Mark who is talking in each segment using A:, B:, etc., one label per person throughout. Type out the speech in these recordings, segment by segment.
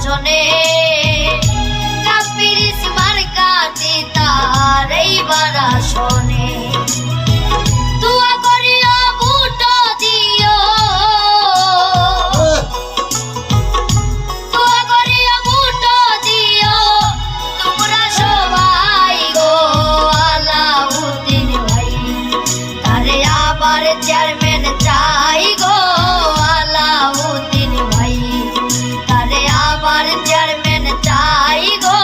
A: নির্বাচনে কাপিরিস মার্কাটি তার এইবার আসনে দোয়া করিও ভোট দিও দোয়া করিও ভোট দিও তোমরা সবাই গো আলাউদ্দিন ভাই তারে আবার চেয়ারম্যান চাই গো আলাউদ্দিন ভাই তারে আবার চেয়ারম্যান চাই গো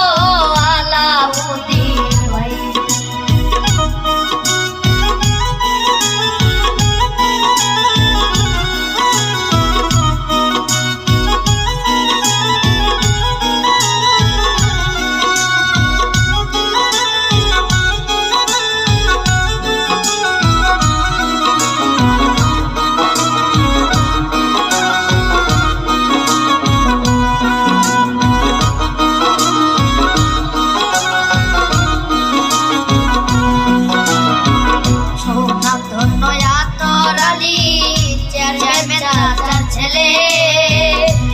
A: আলাউদ্দিন ভাই। ছেলে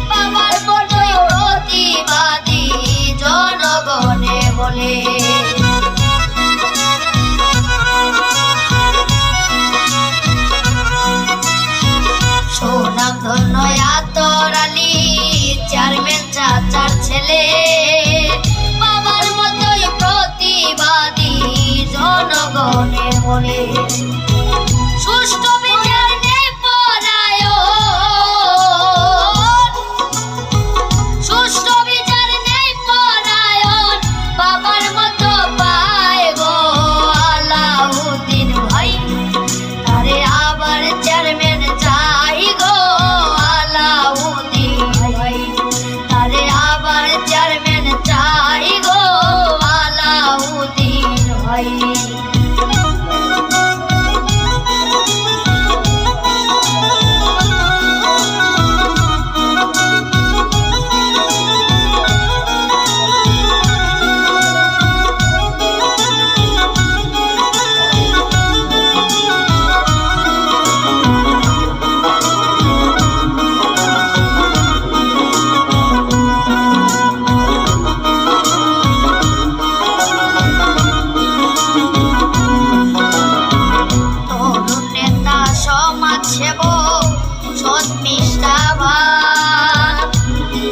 A: বাবার মতোই প্রতিবাদী জনগণে বলে সুনাম ধন্য আতর আলী চেয়ারম্যান চাচার ছেলে বাবার মতোই প্রতিবাদী জনগণে বলে সুষ্ঠু বিচার নেই পরায়ণ সুষ্ঠু বিচার নেই পরায়ণ বাবার মতো পায় গো আলাউদ্দিন ভাই তারে আবার চেয়ারম্যান চাই গো আলাউদ্দিন ভাই তারে আবার চেয়ারম্যান চাই গো আলাউদ্দিন ভাই।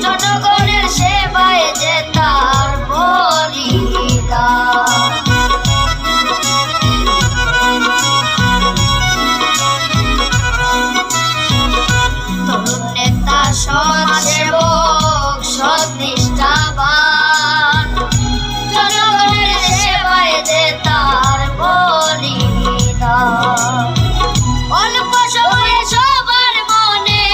A: জনগণের সেবায় যে তার বলিদান তরুণ নেতা সমাজসেবক সৎ নিষ্ঠাবান জনগণের সেবায় যে তার বলিদান অল্প সময়ে সবার মনে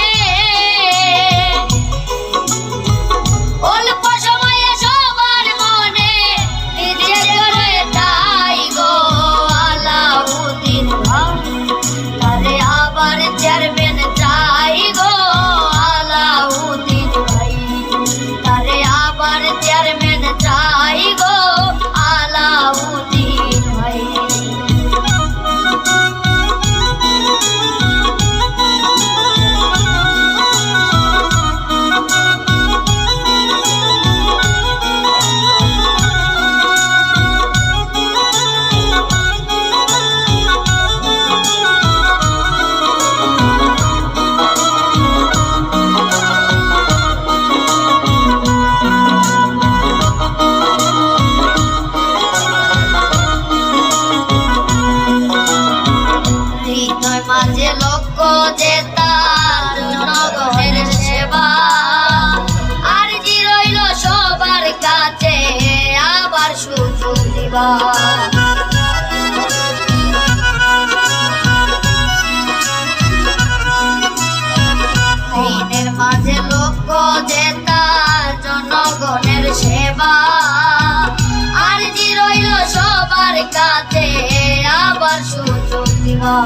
A: অল্প সময়ে সবার মনে নিজে করে তাই গো আলাউদ্দিন ভাই তারে আবার চেয়ারম্যান চাই গো আলাউদ্দিন ভাই তারে আবার চেয়ারম্যান চাই গো আলাউদ্দিন ভাই। মাঝে লক্ষ্য যে তার জনগণের সেবা আর জি রইল সবার কাছে আবার সুযোগ দিবা দিনের মাঝে লক্ষ্য যে তার জনগণের সেবা আর জি রইল সবার কাছে আবার সুযোগ দিবা।